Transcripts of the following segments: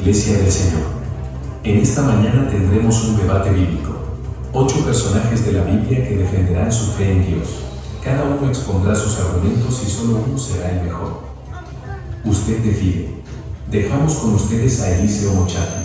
Iglesia del Señor. En esta mañana tendremos un debate bíblico. 8 personajes de la Biblia que defenderán su fe en Dios. Cada uno expondrá sus argumentos y solo uno será el mejor. Usted decide. Dejamos con ustedes a Eliseo Mochati.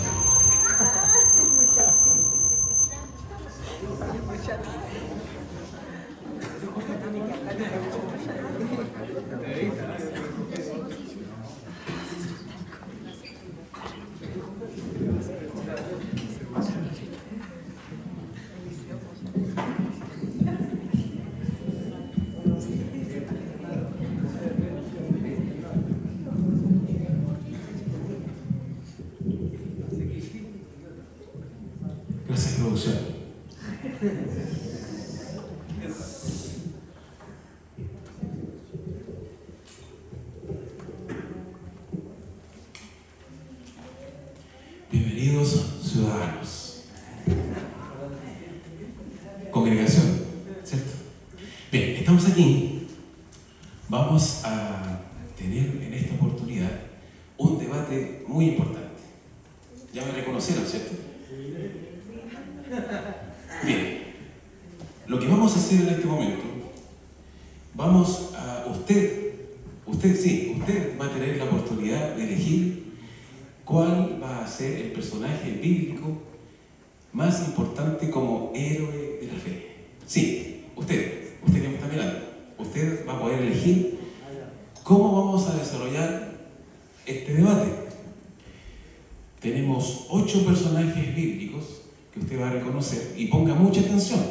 Gracias, producción. Bienvenidos, ciudadanos. Congregación, ¿cierto? Bien, estamos aquí. Vamos a tener en esta oportunidad un debate muy importante. Ya me reconocieron, ¿cierto? Bien, lo que vamos a hacer en este momento, usted va a tener la oportunidad de elegir cuál va a ser el personaje bíblico más importante como héroe de la fe. Sí, usted que me está mirando, usted va a poder elegir cómo vamos a desarrollar este debate. Tenemos 8 personajes bíblicos que usted va a reconocer y ponga mucha atención,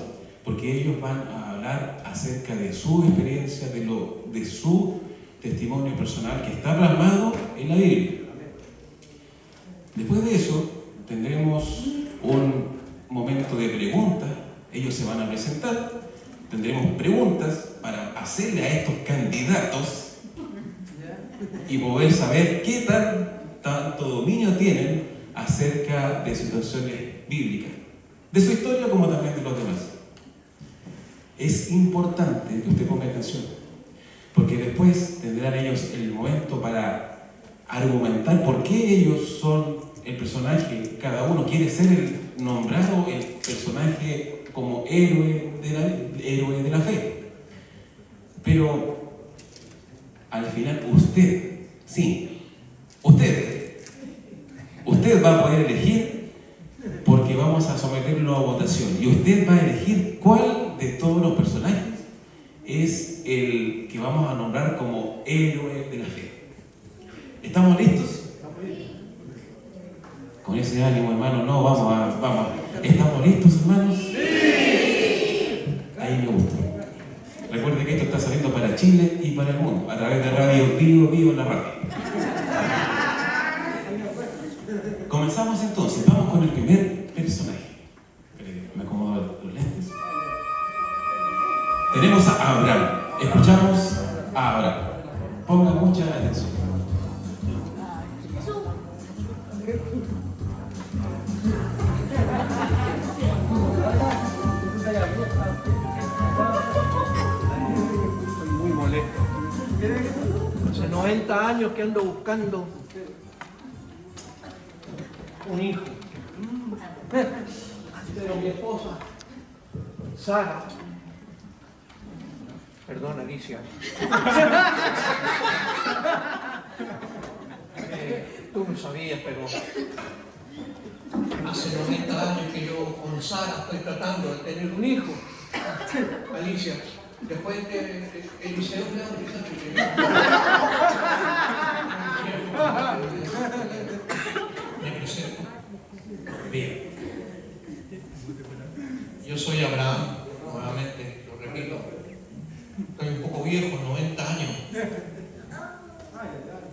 porque ellos van a hablar acerca de su experiencia, de su testimonio personal que está plasmado en la Biblia. Después de eso, tendremos un momento de preguntas. Ellos se van a presentar, tendremos preguntas para hacerle a estos candidatos y poder saber qué tanto dominio tienen acerca de situaciones bíblicas, de su historia como también de los demás. Es importante que usted ponga atención, porque después tendrán ellos el momento para argumentar por qué ellos son el personaje, cada uno quiere ser el nombrado, el personaje como héroe de la fe. Pero al final usted va a poder elegir, porque vamos a someterlo a votación y usted va a elegir cuál de todos los personajes es el que vamos a nombrar como héroe de la fe. ¿Estamos listos? Con ese ánimo, hermano, no, vamos. ¿Estamos listos, hermanos? ¡Sí! Ahí me gusta. Recuerde que esto está saliendo para Chile y para el mundo, a través de Radio Vivo en la radio. Comenzamos entonces, vamos con el primer personaje. Me acomodo los lentes. Tenemos a Abraham. Escuchamos a Abraham. Ponga mucha atención. Estoy muy molesto. Hace 90 años que ando buscando un hijo. Pero mi esposa, Sara, perdón, Alicia, tú no sabías, pero hace 90 años que yo con Sara estoy tratando de tener un hijo. Alicia, después de Eliseo, me presento. Bien. Yo soy Abraham, nuevamente, lo repito. Estoy un poco viejo, 90 años.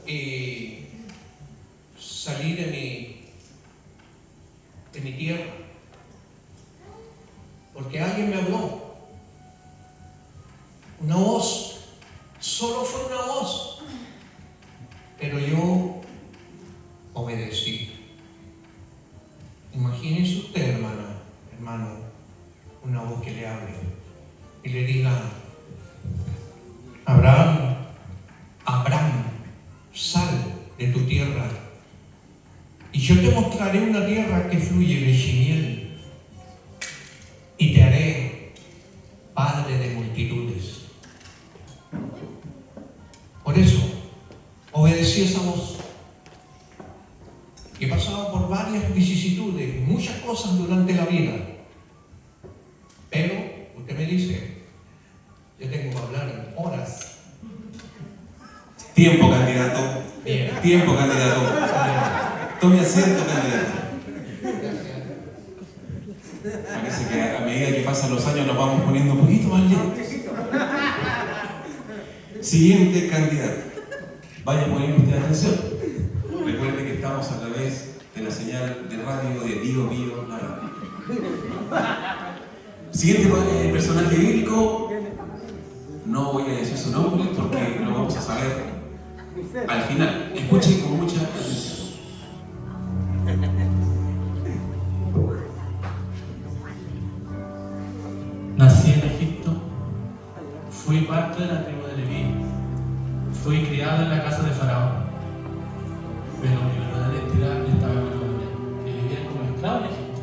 Y salí de mi tierra. Porque alguien me habló. Una voz. Solo fue una voz. Pero yo obedecí. Imagínese usted, hermano, una voz que le hable y le diga: Abraham, sal de tu tierra y yo te mostraré una tierra que fluye leche y miel, y te haré padre de multitudes. Por eso, obedecí esa voz. He pasado por varias vicisitudes, muchas cosas durante la vida. Pero, usted me dice, yo tengo que hablar horas. Tiempo, candidato. Bien. Tiempo, candidato. Tome asiento, candidato. Parece que a medida que pasan los años nos vamos poniendo un poquito más lentos. Siguiente candidato. Vaya poniendo usted atención. Recuerde que estamos a través de la señal de radio de Bio Bio, la radio. Siguiente personaje bíblico. No voy a decir su nombre porque lo vamos a saber al final. Escuchen con mucha atención. Nací en Egipto, fui parte de la tribu de Leví, fui criado en la casa de Faraón, pero mi verdadera identidad estaba en el hombre, que vivía como esclavo en Egipto.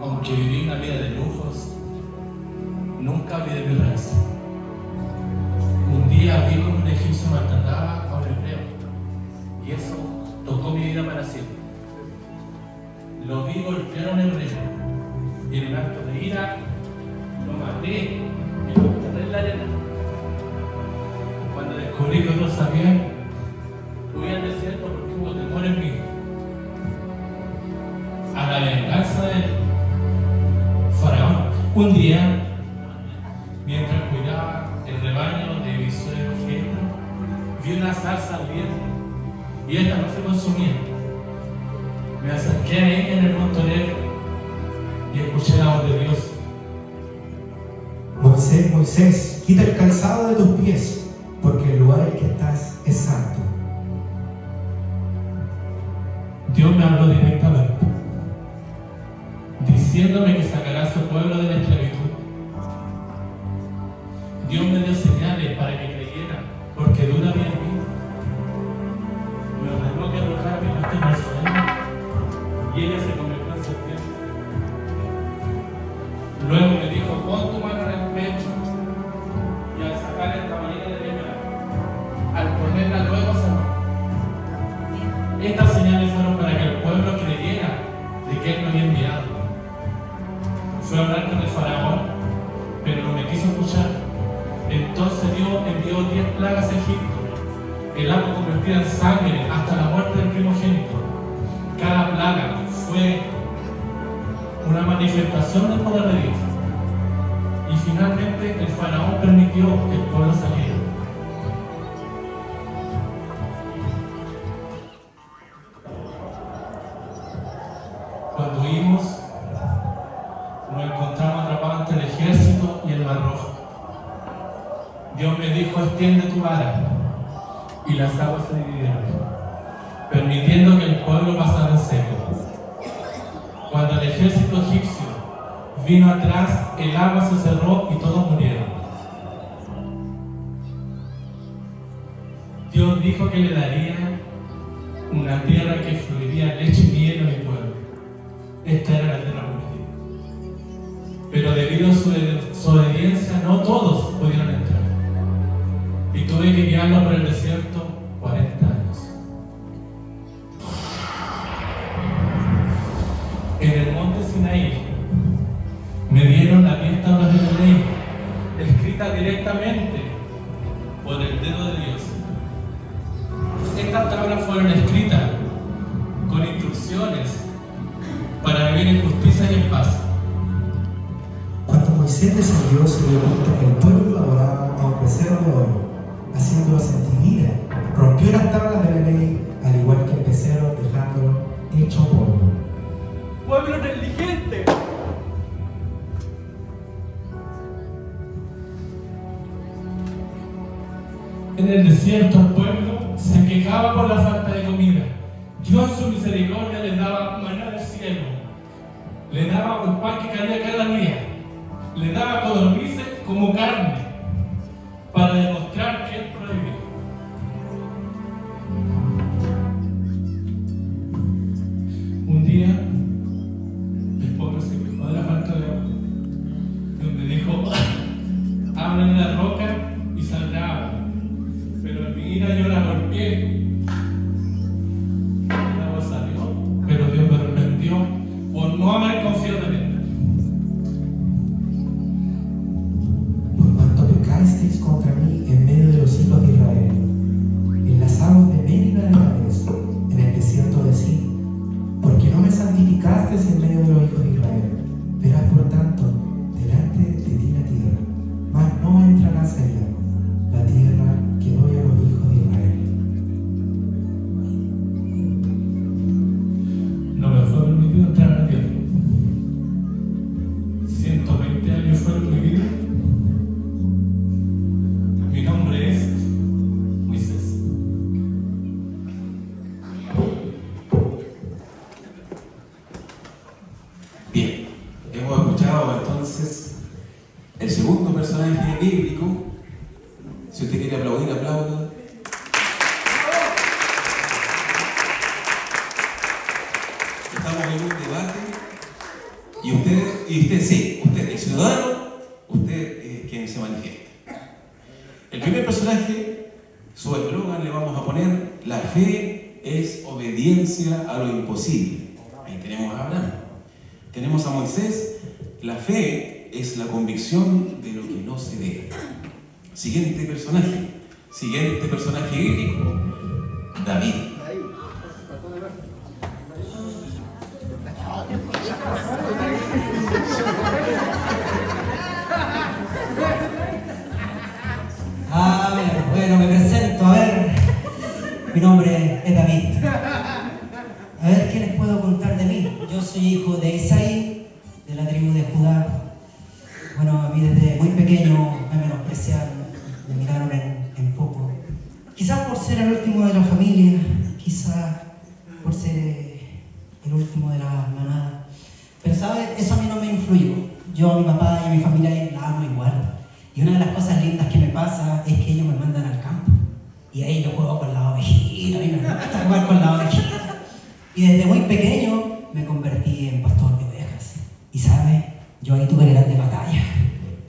Aunque viví una vida de lujos, nunca olvidé mi raíz. Un día vi como un egipcio maltrataba a un hebreo, y eso tocó mi vida para siempre. Lo vi golpear a un hebreo, y en un acto de ira, lo maté y lo enterré en la arena. Cuando descubrí que otros sabían, fui al desierto porque hubo temor en mí. A la venganza de Faraón. Un día, mientras cuidaba el rebaño de mi suegro Jetro, vi una zarza ardiente y esta no se consumía. Me acerqué a ella en el monte Horeb y escuché la voz de Dios. Moisés, Moisés, quita el calzado de tus pies, porque el lugar en el que estás es santo. Dios me habló directamente, diciéndome que sacará a su pueblo de la esclavitud. Dios me dio señales para que creyera, porque dura bien en mí. Me ordenó que arrojara mi parte en el suelo, y ella se convirtió en serpiente. Luego me dijo, pon tu mano en el pecho, y al sacar esta manera de verla, al ponerla luego sanó. Estas señales fueron para que el pueblo creyera de que él me había enviado. Fue a hablar con el faraón, pero no me quiso escuchar. Entonces Dios envió 10 plagas a Egipto, el agua convertida en sangre hasta la muerte del primogénito. Cada plaga fue una manifestación del poder de Dios. Y finalmente el faraón permitió que el pueblo saliera. Cuando huimos, nos encontramos atrapados entre el ejército y el Mar Rojo. Dios me dijo, extiende tu vara, y las aguas se dividieron, permitiendo que el pueblo pasara en seco. Cuando el ejército egipcio vino atrás, el agua se cerró y todos murieron. Dios dijo que le daría una tierra que fluiría leche y miel a mi pueblo. Esta era la tierra prometida. Pero debido a su desobediencia, no todos pudieron entrar. Y tuve que guiarlo por el desierto 40 años. En el monte Sinaí me dieron las 10 tablas de la ley, escritas directamente por el dedo de Dios. Estas tablas fueron escritas con instrucciones para vivir en justicia y en paz. Cuando Moisés descendió, se dio cuenta que el pueblo adoraba a un becerro de oro, haciéndolo sentir ira. Rompió las tablas de la ley, al igual que el becerro, dejándolo hecho polvo. ¡Pueblo negligente! En el desierto el pueblo se quejaba por la falta de comida. Dios en su misericordia les daba maná del cielo. Le daba un pan que caía cada día. Le daba codornices como carne para demostrar que él prohibió. pasajes en medio de los hijos de Israel. Verás por tanto delante de ti la tierra, mas no entrarás allá, la tierra que doy a los hijos de Israel. No me fue permitido entrar a la tierra. 120 años fueron mi vida. Mi nombre es Moisés. Bien, hemos escuchado entonces el segundo personaje bíblico. Si usted quiere aplaudir, aplauda. Estamos en un debate y usted sí, usted, el ciudadano, usted es quien se manifiesta. El primer personaje, su eslogan le vamos a poner: la fe es obediencia a lo imposible. Ahí tenemos a Abraham. Tenemos a Moisés: la fe es la convicción de lo que no se ve. Siguiente personaje bíblico, David. Bueno, me presento, a ver. Mi nombre es David. A ver, ¿qué les puedo contar de mí? Yo soy hijo de Isaí, de la tribu de Judá. Bueno, a mí desde muy pequeño me menospreciaron, me miraron en poco. Quizás por ser el último de la familia, quizás por ser el último de la manada. Pero, ¿sabes? Eso a mí no me influyó. Yo a mi papá y a mi familia la amo igual. Y una de las cosas lindas que me pasa es que ellos me mandan al campo. Y ahí yo juego con la ovejita, a mí me gusta jugar con la ovejita. Y desde muy pequeño me convertí en pastor de ovejas. Y ¿sabes? Yo ahí tuve grandes batallas.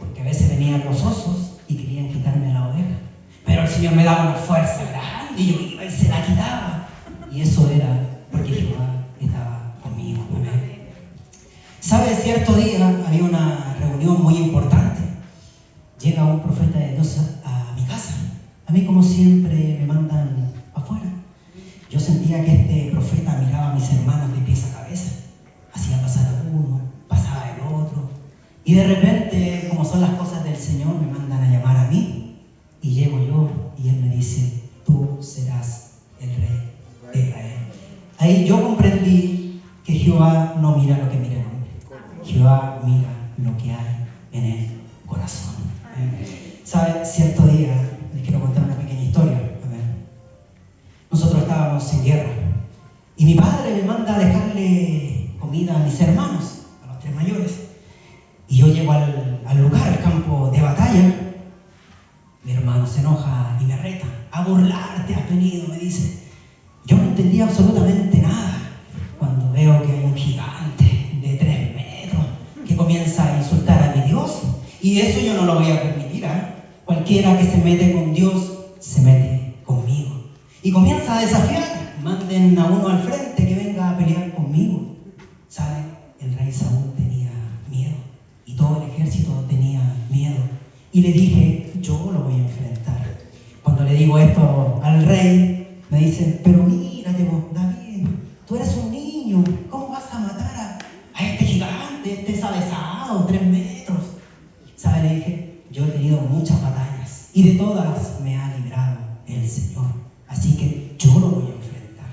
Porque a veces venían los osos y querían quitarme la oveja. Pero el Señor me daba una fuerza grande y yo iba y se la quitaba. Y eso era porque Jehová estaba conmigo. Amén. ¿Sabes? Cierto día había una reunión muy importante. Llega un profeta de Dios a mi casa. A mí, como siempre, me mandan afuera. Yo sentía que este profeta miraba a mis hermanos de pies a cabeza. Hacía pasar a uno, pasaba el otro. Y de repente, como son las cosas del Señor, me mandan a llamar a mí. Y llego yo y Él me dice: tú serás el rey de Israel. Ahí yo comprendí que Jehová no mira lo que mira el hombre. Jehová mira lo que hay en el corazón. ¿Sabe? Cierto día, les quiero contar una pequeña historia. A ver. Nosotros estábamos en guerra y mi padre me manda a dejarle comida a mis hermanos, a los 3 mayores. Y yo llego al lugar, al campo de batalla. Mi hermano se enoja y me reta: a burlarte has venido, me dice. Yo no entendía absolutamente nada cuando veo que hay un gigante de 3 metros que comienza a insultar a mi Dios. Y eso yo no lo voy a permitir, ¿eh? Cualquiera que se mete con Dios, se mete conmigo. Y comienza a desafiar: manden a uno al frente que venga a pelear conmigo. ¿Sabe? El rey Saúl tenía miedo. Y todo el ejército tenía miedo. Y le dije: yo lo voy a enfrentar. Cuando le digo esto al rey, me dicen: pero mírate vos, David, tú eres un niño. ¿Cómo vas a matar a este gigante, este desavesado, 3 metros? ¿Sabe? Le dije: yo he tenido muchas batallas y de todas me ha librado el Señor. Así que yo lo voy a enfrentar.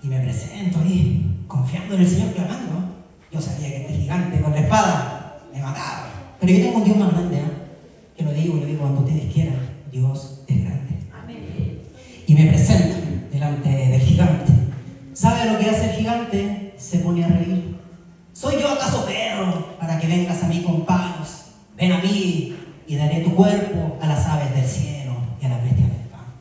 Y me presento ahí, confiando en el Señor, clamando. Yo sabía que este gigante con la espada me mataba. Pero yo tengo un Dios más grande, ¿eh? Que lo digo cuando ustedes quieran. Dios es grande. Amén. Y me presento delante del gigante. ¿Sabe lo que hace el gigante? Se pone a reír. ¿Soy yo acaso perro para que vengas a mí con palos? Ven a mí y daré tu cuerpo a las aves del cielo y a las bestias del campo.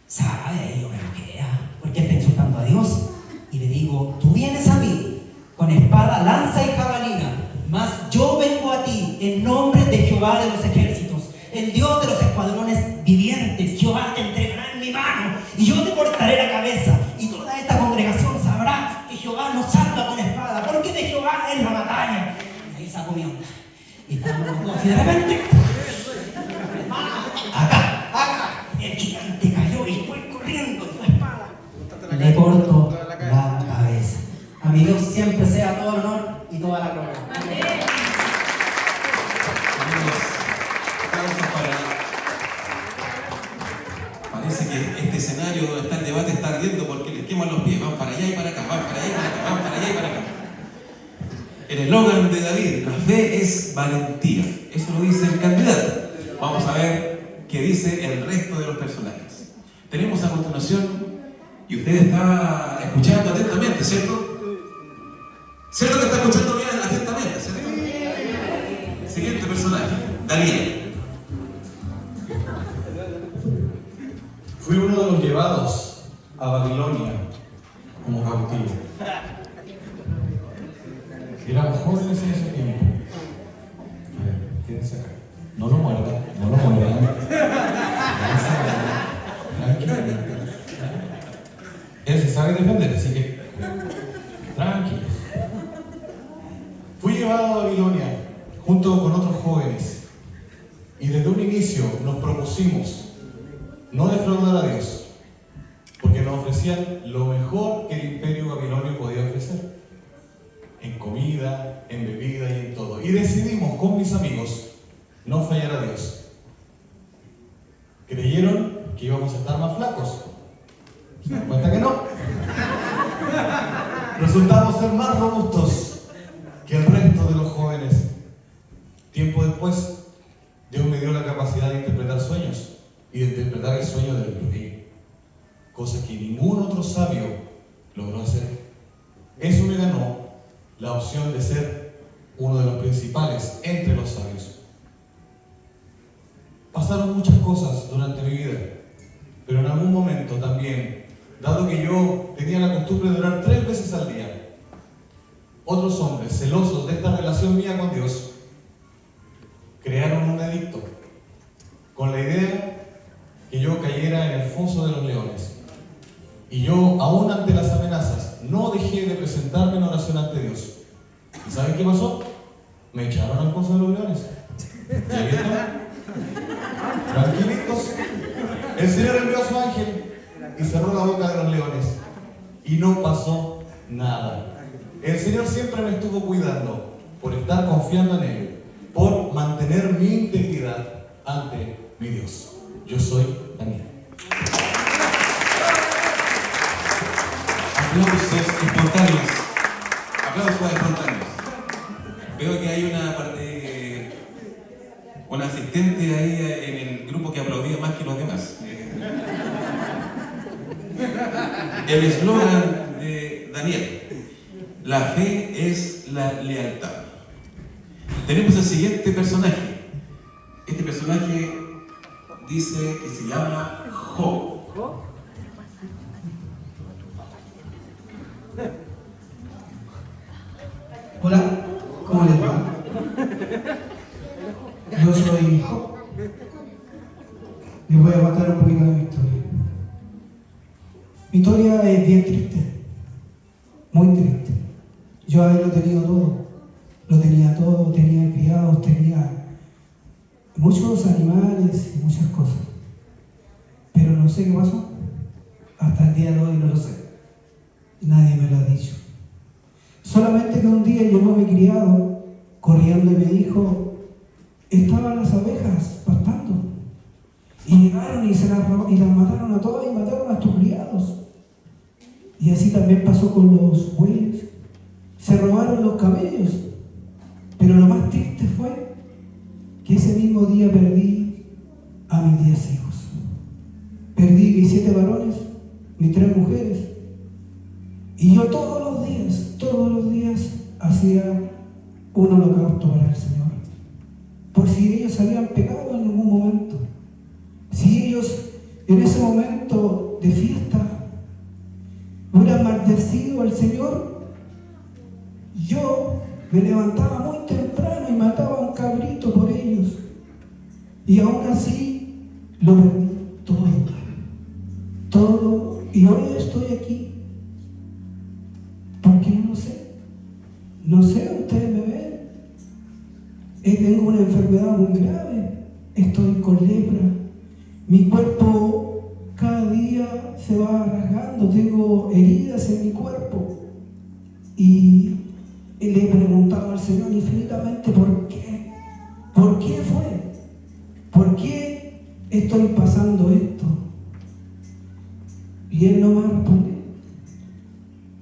¿Sabe? Y yo me bloquea porque él está insultando a Dios. Y le digo: tú vienes a mí con espada, lanza y jabalina, mas yo vengo a ti en nombre de Jehová de los ejércitos, el Dios de los escuadrones vivientes. Jehová te entregará en mi mano y yo te cortaré la cabeza. Y toda esta congregación sabrá que Jehová no salva con espada, porque de Jehová es la batalla. Y ahí sacó mi onda. Y estábamos los dos y de repente, acá, el gigante cayó y fue corriendo en su espada. Le corto la cabeza. A mi Dios siempre sea todo el honor y toda la gloria. Parece que este escenario donde está el debate está ardiendo porque les queman los pies. Van para allá y para acá, van para allá y para acá, van para allá y para acá. El eslogan de David, la fe es valentía. Eso lo dice el candidato. Vamos a ver qué dice el resto de los personajes. Tenemos a continuación, y usted está escuchando atentamente, ¿cierto? ¿Cierto que está escuchando bien atentamente, cierto? Siguiente personaje, Daniel. Fui uno de los llevados a Babilonia como cautivo. Éramos jóvenes en ese tiempo. A ver, quédense acá. No lo muerdan, no lo muerdan. Tranquilamente. Él se sabe defender, así que tranquilos. Fui llevado a Babilonia junto con otros jóvenes y desde un inicio nos propusimos no defraudar a Dios, porque nos ofrecían lo mejor que el imperio babilonio podía ofrecer, en comida, en bebida y en todo. Y decidimos con mis amigos no fallar a Dios. Creyeron que íbamos a estar más flacos. ¿Se dan cuenta que no? Resultamos ser más robustos que el resto de los jóvenes. Tiempo después, Dios me dio la capacidad de interpretar sueños y de interpretar el sueño del rey, cosa que ningún otro sabio logró hacer. Eso me ganó la opción de ser uno de los principales entre los sabios. Pasaron muchas cosas durante mi vida, pero en algún momento también, dado que yo tenía la costumbre de orar 3 veces al día, otros hombres celosos de esta relación mía con Dios crearon un edicto con la idea que yo cayera en el foso de los leones. Y yo, aún ante las amenazas, no dejé de presentarme en oración ante Dios. ¿Y saben qué pasó? Me echaron al foso de los leones. Y ahí están, tranquilitos. El Señor envió a su ángel y cerró la boca de los leones. Y no pasó nada. El Señor siempre me estuvo cuidando por estar confiando en Él, por mantener mi integridad ante mi Dios. Yo soy Daniel. Aplausos espontáneos. Aplausos espontáneos. Veo que hay una asistente ahí en el grupo que aplaudía más que los demás. El eslogan de Daniel: la fe es la lealtad. Tenemos el siguiente personaje. Este personaje dice que se llama Job. Hola, ¿cómo les va? Yo soy Job. Les voy a contar un poquito de mi historia. Mi historia es bien triste, muy triste. Yo a él lo tenía todo, tenía criados, tenía muchos animales y muchas cosas. Pero no sé qué pasó. Hasta el día de hoy no lo sé. Nadie me lo ha dicho. Solamente que un día llegó mi criado corriendo y me dijo: estaban las abejas pastando. Y llegaron y las mataron a todas y mataron a tus criados. Y así también pasó con los bueyes. Se robaron los camellos. Pero lo más triste fue que ese mismo día perdí a mis 10 hijos. Perdí mis 7 varones, mis 3 mujeres. Y yo todos los días hacía un holocausto para el Señor. Por si ellos habían pecado en algún momento. Si ellos en ese momento de fiesta hubieran maldecido al Señor, yo me levantaba muy temprano y mataba un cabrito por ellos. Y aún así lo perdí todo. Y hoy estoy aquí. ¿Por qué no lo sé? No sé, ustedes me ven. Tengo una enfermedad muy grave. Estoy con lepra. Mi cuerpo cada día se va rasgando. Tengo heridas en mi cuerpo. y le he preguntado al Señor infinitamente por qué. ¿Por qué fue? ¿Por qué estoy pasando esto? Y Él no me ha respondido.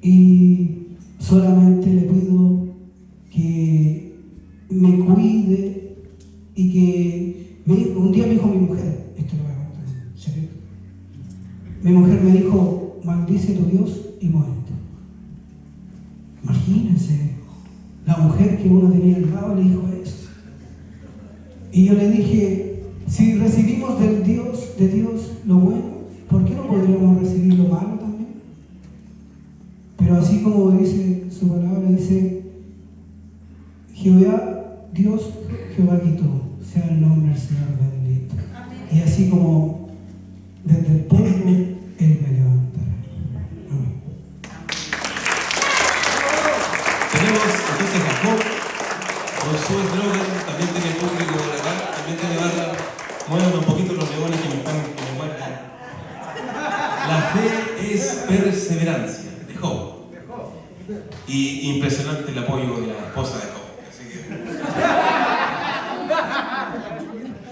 Y solamente le pido que me cuide y que un día me dijo mi mujer, esto lo voy a contar en serio. Mi mujer me dijo, maldice a tu Dios y muérete. Imagínense, la mujer que uno tenía al lado le dijo eso. Y yo le dije, si recibimos de Dios lo bueno, ¿por qué no podríamos recibir lo malo también? Pero así como dice su palabra, dice, Jehová, Dios, Jehová quitó, sea el nombre del Señor bendito. Y así como desde el polvo, Él me levantará. Amén. Tenemos entonces a Job, con su eslogan, también tiene público por acá, también tiene barra. Muevan un poquito los leones que me muerden. La fe es perseverancia, de Job. Y impresionante el apoyo de la esposa de Job. Así que...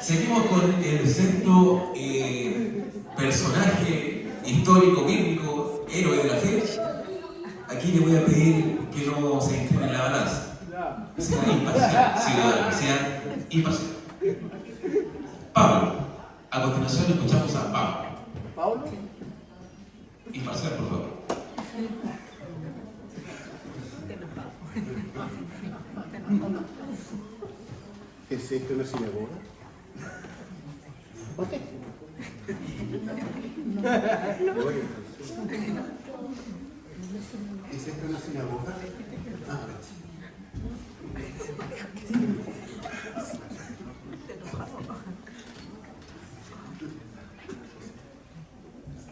Seguimos con el sexto personaje histórico, bíblico, héroe de la fe. Aquí le voy a pedir que no se incline en la balanza. Sea imparcial, ciudadano, sea imparcial. Pablo. A continuación escuchamos a Pablo. ¿Pablo? Imparcial, por favor. ¿Es esto una sinagoga? ¿Por ¿Es esto una sinagoga? Ah,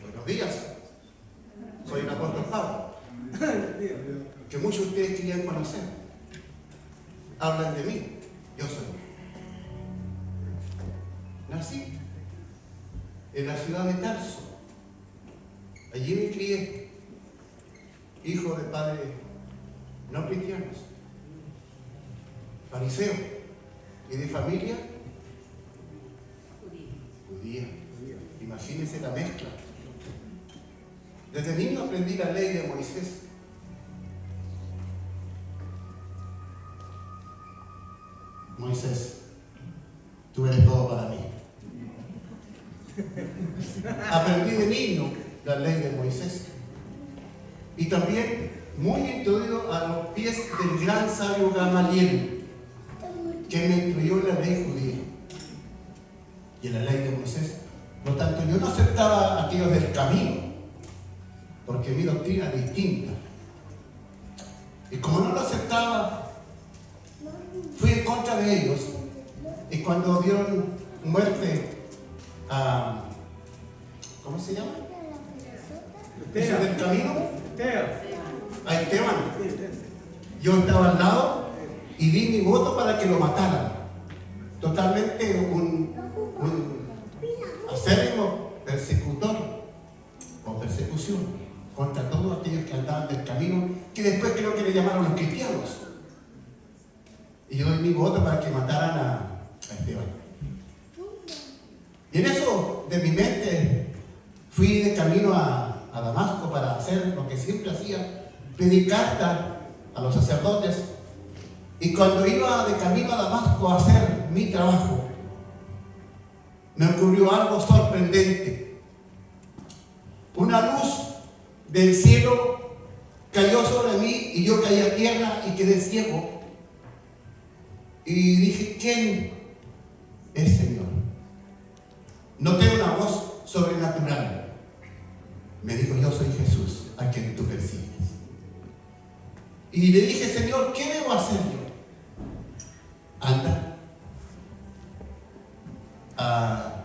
buenos días. Soy el apóstol Pablo, que muchos de ustedes querían conocer. Hablan de mí. Yo soy. Nací en la ciudad de Tarso. Allí me crié, hijo de padres no cristianos, fariseo, y de familia judía. Imagínense la mezcla. Desde niño aprendí la ley de Moisés. Moisés, tú eres todo para mí. Aprendí de niño la ley de Moisés. Y también muy instruido a los pies del gran sabio Gamaliel, que me instruyó en la ley judía y en la ley de Moisés. Por tanto, yo no aceptaba a aquellos del camino, porque mi doctrina es distinta. Y como no lo aceptaba, fui en contra de ellos. Y cuando dieron muerte a... ¿cómo se llama? ¿Ese del camino? A Esteban. Yo estaba al lado y di mi voto para que lo mataran. Totalmente un acérrimo persecutor o persecución contra todos aquellos que andaban del camino, que después creo que le llamaron los cristianos. Y yo doy mi voto para que mataran a Esteban. Y en eso de mi mente fui de camino a Damasco para hacer lo que siempre hacía, pedir cartas a los sacerdotes. Y cuando iba de camino a Damasco a hacer mi trabajo, me ocurrió algo sorprendente. Una luz del cielo cayó sobre mí y yo caí a tierra y quedé ciego. Y dije, ¿quién es Señor? Noté una voz sobrenatural. Me dijo, yo soy Jesús, a quien tú persigues. Y le dije, Señor, ¿qué debo hacer yo? Anda a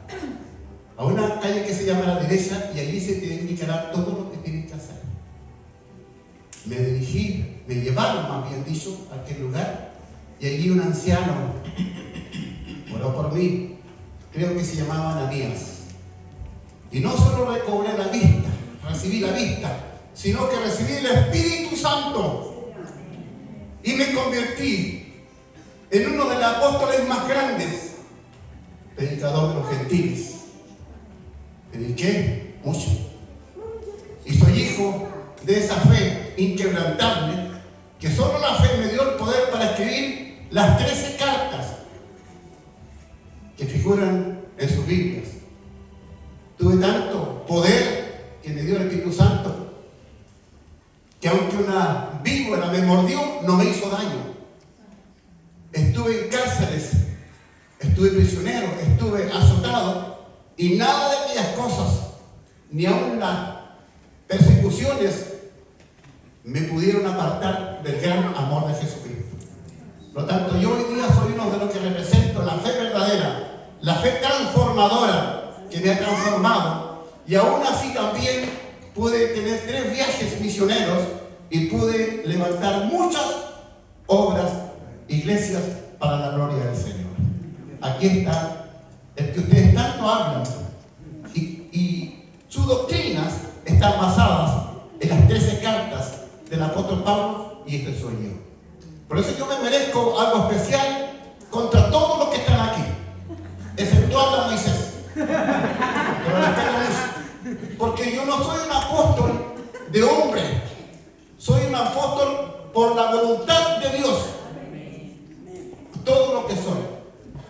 una calle que se llama a la derecha y allí se te indicará todo lo que tienes que hacer. Me dirigí, me llevaron, más bien dicho, a aquel lugar y allí un anciano oró por mí, creo que se llamaba Ananías. Y no solo recobré la vista, recibí la vista, sino que recibí el Espíritu Santo. y me convertí en uno de los apóstoles más grandes, predicador de los gentiles. Prediqué mucho y soy hijo de esa fe inquebrantable que solo la fe me dio el poder para escribir las 13 cartas que figuran en sus Biblias. Tuve tanto poder que me dio el Espíritu Santo que aunque una víbora me mordió, no me hizo daño. Estuve en cárceles, estuve prisionero, estuve azotado y nada de aquellas cosas, ni aun las persecuciones, me pudieron apartar del gran amor de Jesucristo. Por lo tanto, yo hoy día soy uno de los que represento la fe verdadera, la fe transformadora que me ha transformado, y aún así también pude tener 3 viajes misioneros y pude levantar muchas obras, iglesias para la gloria del Señor. Aquí está el que ustedes tanto hablan y sus doctrinas están basadas en las 13 cartas del apóstol Pablo, y este soy yo. Por eso yo me merezco algo especial contra todos los que están aquí, exceptuando a Moisés. Pero les tengo mucho, porque yo no soy un apóstol de hombre, soy un apóstol por la voluntad de Dios. Todo lo que soy,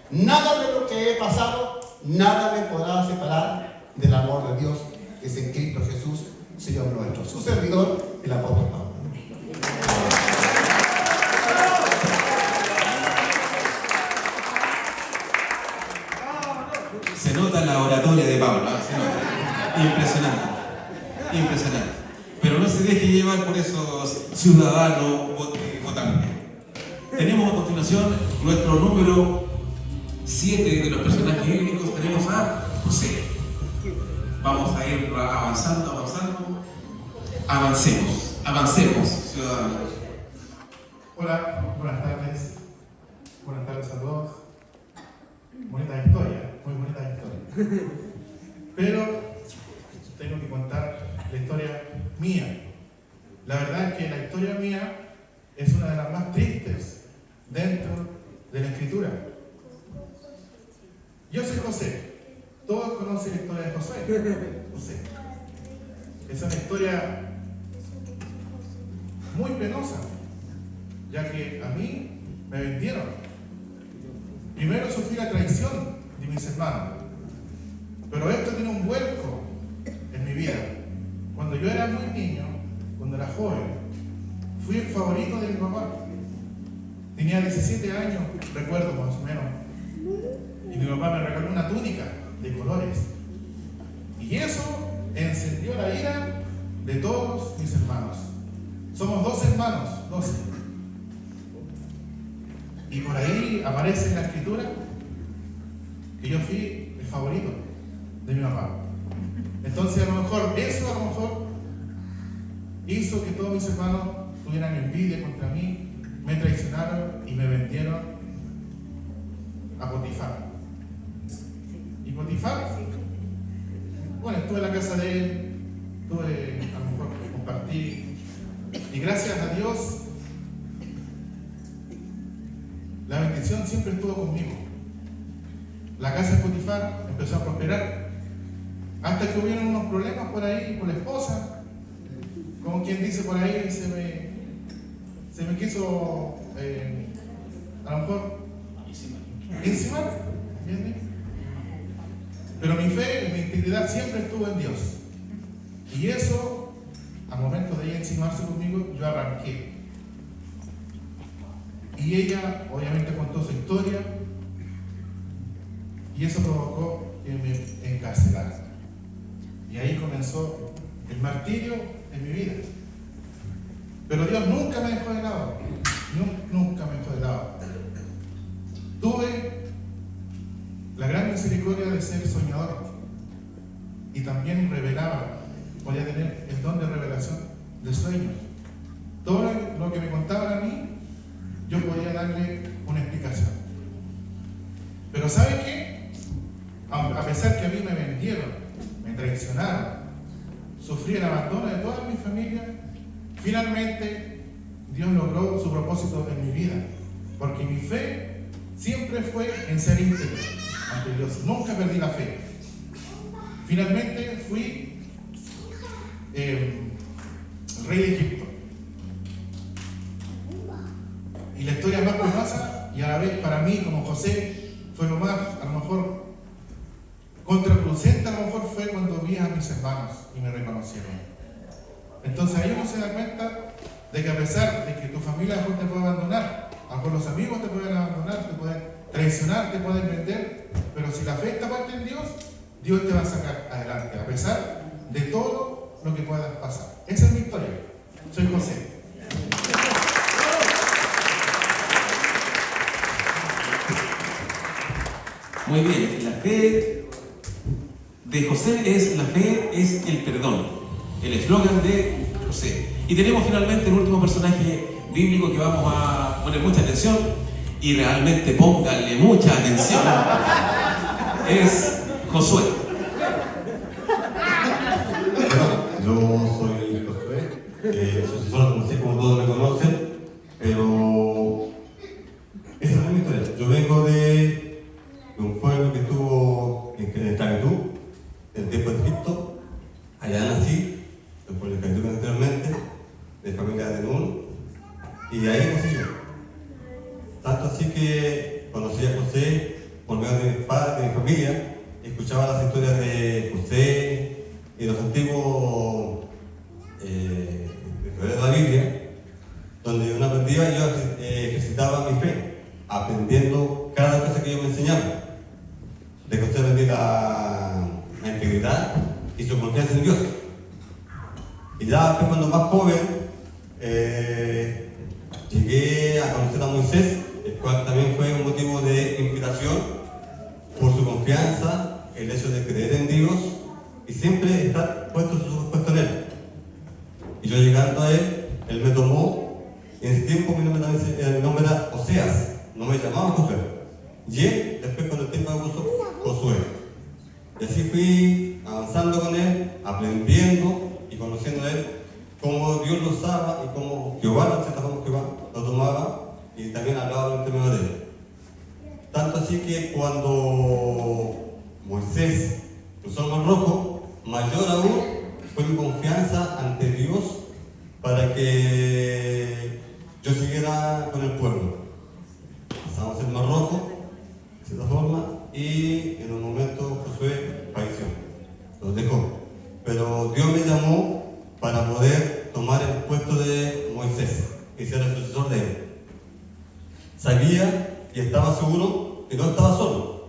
nada de lo que he pasado, nada me podrá separar del amor de Dios que es en Cristo Jesús, Señor nuestro. Su servidor, el apóstol Pablo. Se nota la oratoria de Pablo, ¿eh? Se nota. Impresionante, impresionante. Pero no se deje llevar por esos ciudadanos votantes. Tenemos a continuación nuestro número 7 de los personajes bíblicos. Tenemos a José. Vamos a ir avanzando. Avancemos, ciudadanos. Hola, buenas tardes. Buenas tardes a todos. Bonita historia, muy bonita historia. Pero tengo que contar la historia mía. La verdad es que la historia mía es una de las más tristes dentro de la Escritura. Yo soy José. Todos conocen la historia de José. Es una historia muy penosa, ya que a mí me vendieron. Primero sufrí la traición de mis hermanos, pero esto tiene un vuelco en mi vida. Cuando yo era muy niño, cuando era joven, fui el favorito de mi papá. Tenía 17 años, recuerdo más o menos, y mi papá me regaló una túnica de colores. Y eso encendió la ira de todos mis hermanos. Somos 12 hermanos, 12. Y por ahí aparece en la escritura que yo fui el favorito de mi papá. Entonces a lo mejor hizo que todos mis hermanos tuvieran envidia contra mí, me traicionaron y me vendieron a Potifar. Y Potifar, bueno, estuve en la casa de él, a lo mejor compartí, y gracias a Dios la bendición siempre estuvo conmigo. La casa de Potifar empezó a prosperar, hasta que hubieron unos problemas por ahí con la esposa, como quien dice por ahí, se me quiso a lo mejor insinuar, ¿entiendes? Pero mi fe y mi integridad siempre estuvo en Dios, y eso, al momento de ella insinuarse conmigo, yo arranqué. Y ella obviamente contó su historia, y eso provocó que me encarcelaran. Y ahí comenzó el martirio en mi vida. Pero Dios nunca me dejó de lado. Nunca me dejó de lado. Tuve la gran misericordia de ser soñador. Y también revelaba, podía tener el don de revelación de sueños. Todo lo que me contaban a mí, yo podía darle una explicación. Pero ¿sabe qué? A pesar que a mí me vendieron, me traicionaron, sufrí el abandono de toda mi familia, finalmente Dios logró su propósito en mi vida, porque mi fe siempre fue en ser íntegro ante Dios. Nunca perdí la fe. Finalmente fui rey de Egipto. Y la historia más penosa, y a la vez para mí como José, fue lo más, a lo mejor, contraproducente, a lo mejor fue cuando vi a mis hermanos y me reconocieron. Entonces ahí uno se da cuenta de que a pesar de que tu familia a lo mejor te puede abandonar, a lo mejor los amigos te pueden abandonar, te pueden traicionar, te pueden vender, pero si la fe está puesta en Dios, Dios te va a sacar adelante, a pesar de todo lo que pueda pasar. Esa es mi historia. Soy José. Muy bien, la fe de José es: la fe es el perdón, el eslogan de José. Y tenemos finalmente el último personaje bíblico que vamos a poner mucha atención, y realmente pónganle mucha atención, es Josué. Bueno, yo soy Josué, sucesor, no sé cómo todos me conocen, pero esa no es mi historia. Yo vengo de un pueblo que estuvo en esclavitud, en el tiempo de Egipto. Allá nací, después de esclavitud anteriormente, de familia de Nun, y ahí nací yo. Tanto así que conocí a José por medio de mis padres, de mi familia, escuchaba las historias de José y los antiguos de la Biblia, donde una aprendía, yo ejercitaba mi fe, aprendiendo cada cosa que ellos me enseñaban. De José aprendí la integridad y su confianza en Dios. Y ya después, cuando más joven, llegué a conocer a Moisés, el cual también fue un motivo de inspiración por su confianza, el hecho de creer en Dios y siempre estar puesto en Él. Y yo llegando a Él me tomó, y en ese tiempo mi nombre era Oseas, no me llamaban Josué. Y Él, después con el tiempo me puso Josué. Y así fui avanzando con Él, aprendiendo y conociendo a Él, cómo Dios lo usaba y cómo Jehová, de cierta forma Jehová, lo tomaba y también hablaba en términos de Él. Tanto así que cuando Moisés cruzó el Mar Rojo, mayor aún fue mi confianza ante Dios para que yo siguiera con el pueblo. Pasamos el Mar Rojo, de cierta forma, y en un momento Josué falleció, los dejó. Pero Dios me llamó para poder tomar el puesto de Moisés y ser el sucesor de él. Sabía y estaba seguro que no estaba solo,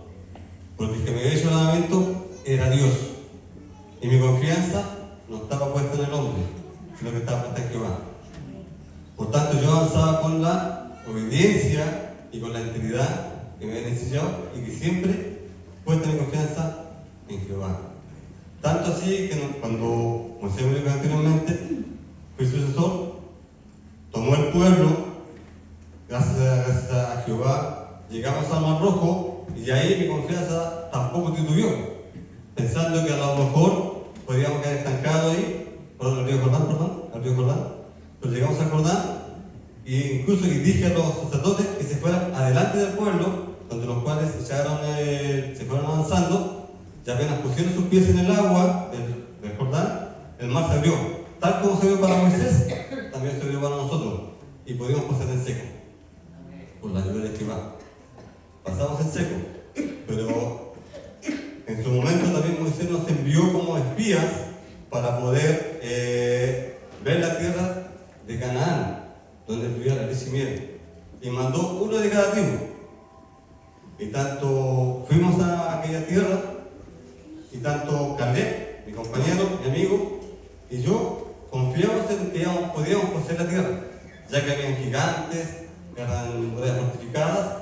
porque el que me había hecho el llamamiento era Dios. Y mi confianza no estaba puesta en el hombre, sino que estaba puesta en Jehová. Por tanto, yo avanzaba con la obediencia y con la integridad que me había enseñado y que siempre puesta mi confianza en Jehová. Tanto así que cuando Moisés me dijo anteriormente, fui sucesor, tomó el pueblo, gracias a Jehová, llegamos al Mar Rojo y ahí mi confianza tampoco titubeó, pensando que a lo mejor podíamos quedar estancados ahí, al río Jordán, pero llegamos al Jordán e incluso dije a los sacerdotes que se fueran adelante del pueblo, donde los cuales se fueron avanzando. Ya apenas pusieron sus pies en el agua del Jordán, el mar se abrió. Tal como se abrió para Moisés, también se abrió para nosotros. Y pudimos pasar en seco, por la lluvia de Jehová. Pasamos en seco, pero en su momento también Moisés nos envió como espías para poder ver la tierra de Canaán, donde fluía la leche y miel. Y mandó uno de cada tribu. Y tanto fuimos a aquella tierra, y tanto Caleb, mi compañero, mi amigo, y yo confiamos en que podíamos poseer la tierra, ya que habían gigantes, que eran murallas fortificadas,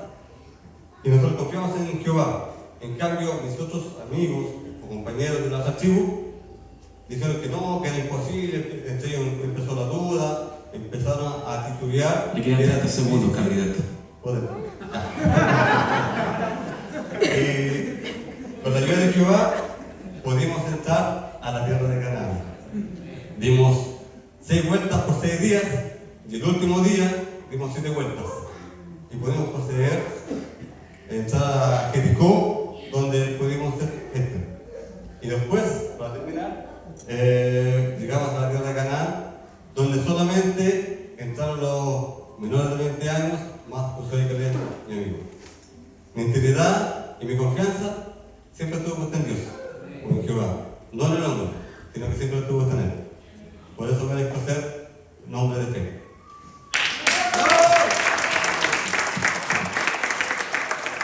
y nosotros confiamos en Jehová. En cambio, mis otros amigos o compañeros de la tribu dijeron que no, que era imposible, entre ellos empezó la duda, empezaron a titubear. Le quedan 30 segundos, candidato. Con la ayuda de Jehová pudimos entrar a la tierra de Canaán. Dimos 6 vueltas por 6 días Y el último día dimos 7 vueltas y pudimos proceder a entrar a Jericó, donde pudimos hacer esto. Y después, para terminar, llegamos a la tierra de Canaán, donde solamente entraron los menores de 20 años, más José y Caleb, mi amigo. Mi integridad y mi confianza siempre estuvo puesta en Dios, o en Jehová, no en el hombre, sino que siempre estuvo puesta en él. Por eso merezco ser un hombre de fe.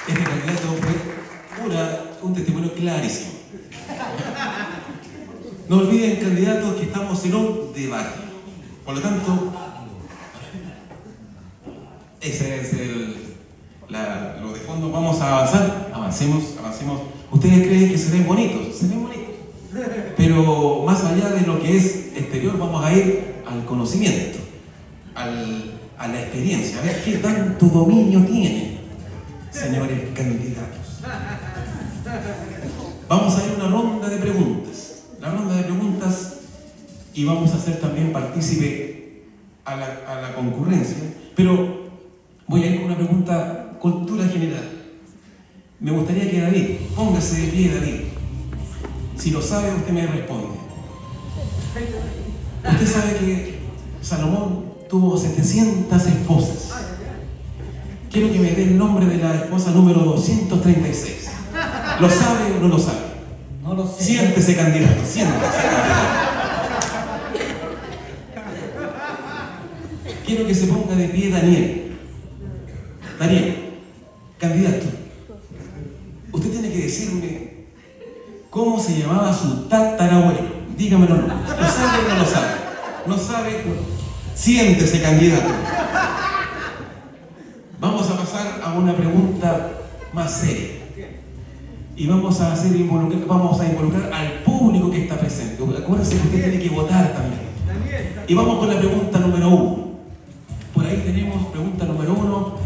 Este candidato fue un testimonio clarísimo. No olviden, candidatos, que estamos en un debate. Por lo tanto, ese es lo de fondo. Vamos a avanzar. Avancemos. Ustedes creen que se ven bonitos. Pero más allá de lo que es exterior, vamos a ir al conocimiento, a la experiencia, a ver qué tanto dominio tienen, señores candidatos. Vamos a ir a una ronda de preguntas. La ronda de preguntas, y vamos a hacer también partícipe a la concurrencia, pero voy a ir con una pregunta, cultura general. Me gustaría que David, póngase de pie, David. Si lo sabe, usted me responde. Usted sabe que Salomón tuvo 700 esposas. Quiero que me dé el nombre de la esposa número 236. ¿Lo sabe o no lo sabe? No lo sé. Siéntese, candidato, siéntese. Quiero que se ponga de pie Daniel. Daniel, candidato. Usted tiene que decirme cómo se llamaba su tatarabuelo. Dígamelo. ¿Lo sabe o no lo sabe? ¿No sabe? Siéntese, candidato. Vamos a pasar a una pregunta más seria. Y vamos a involucrar al público que está presente. Acuérdense que usted tiene que votar también. Y vamos con la pregunta número 1. Por ahí tenemos pregunta número 1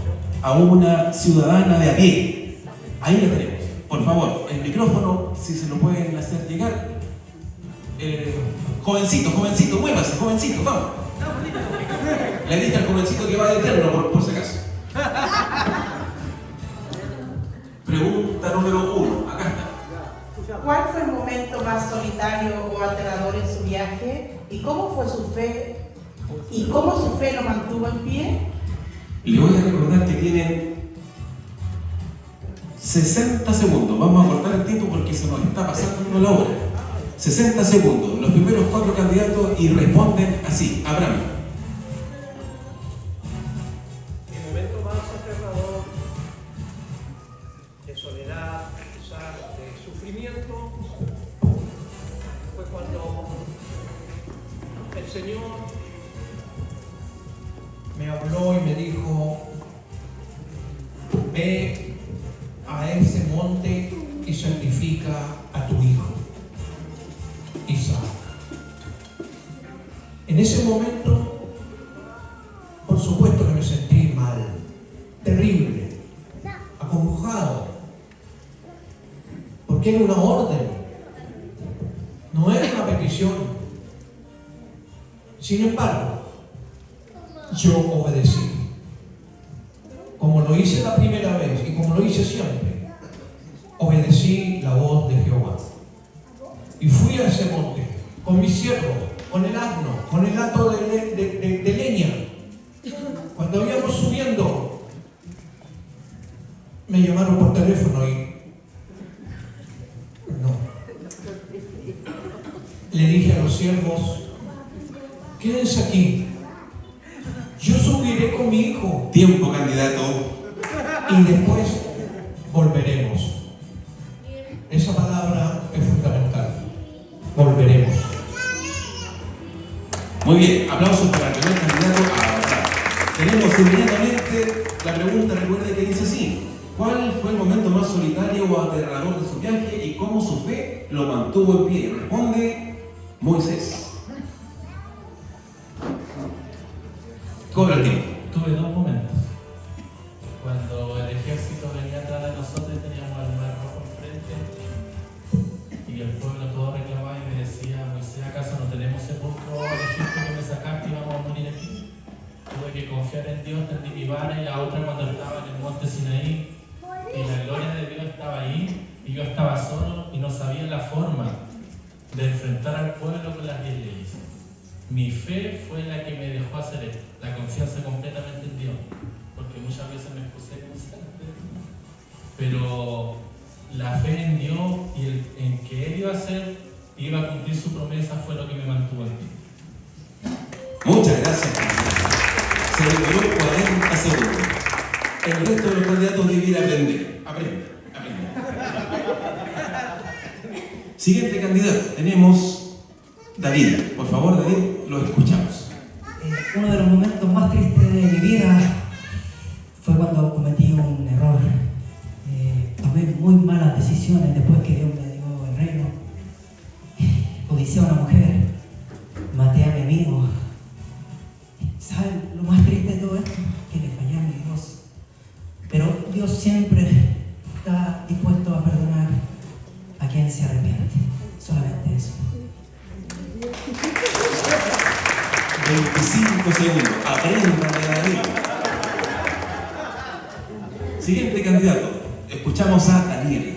a una ciudadana de a pie. Ahí la tenemos. Por favor, el micrófono, si se lo pueden hacer llegar. Jovencito, muévase, jovencito, vamos. Le dije al jovencito que va de eterno, por si acaso. Pregunta número 1, acá está. ¿Cuál fue el momento más solitario o aterrador en su viaje? ¿Y cómo fue su fe? ¿Y cómo su fe lo mantuvo en pie? Le voy a recordar que tienen 60 segundos. Vamos a cortar el tiempo porque se nos está pasando la hora. 60 segundos. Los primeros 4 candidatos y responden así. Abraham. Mi momento más aterrador, de soledad, quizás de sufrimiento, fue cuando el Señor me habló y me dijo: ve a ese monte y sacrifica a tu hijo Isaac. En ese momento, por supuesto que me sentí mal, terrible, acongojado, porque era una orden, no era una petición. Sin embargo, yo obedecí, como lo hice la primera vez y como lo hice siempre. Obedecí la voz de Jehová y fui a ese monte con mi siervo, con el asno, con el hato de leña. Cuando íbamos subiendo, me llamaron por teléfono y no. Le dije a los siervos: quédense aquí, yo subiré con mi hijo. Tiempo, candidato. Y después volveremos. Esa palabra es fundamental. Volveremos. Muy bien, aplausos para el primer candidato a votar. Tenemos inmediatamente la pregunta, recuerde, que dice así: ¿cuál fue el momento más solitario o aterrador de su viaje y cómo su fe lo mantuvo en pie? Responde Moisés. Cobra el tiempo. Tuve 2 momentos. Cuando el ejército venía atrás de nosotros y teníamos el mar rojo enfrente, y el pueblo todo reclamaba y me decía: Moisés, ¿acaso no tenemos sepulcro en Egipto que me sacaste y vamos a morir aquí? que confiar en Dios tendí mi vara, y la otra cuando estaba en el monte Sinaí y la gloria de Dios estaba ahí y yo estaba solo y no sabía la forma de enfrentar al pueblo con las 10 leyes. Mi fe fue la que me dejó hacer esto, la confianza completamente en Dios, porque muchas veces me excusé con pero la fe en Dios y en que Él iba a hacer, iba a cumplir su promesa, fue lo que me mantuvo en ti. Muchas gracias. Se demoró 40 segundos. El resto de los candidatos debían aprender. Aprende. Siguiente candidato, tenemos David. Por favor, David, lo escuchamos. Uno de los momentos más tristes de mi vida fue cuando cometí un error. Tomé muy malas decisiones después que Dios me dio el reino. Codicié a una mujer, maté a mi amigo. ¿Saben lo más triste de todo esto? Que le fallé a mi Dios. Pero Dios siempre está dispuesto a perdonar a quien se arrepiente. Solamente eso. 25 segundos. Aprenda de David. Siguiente candidato. Escuchamos a Daniel.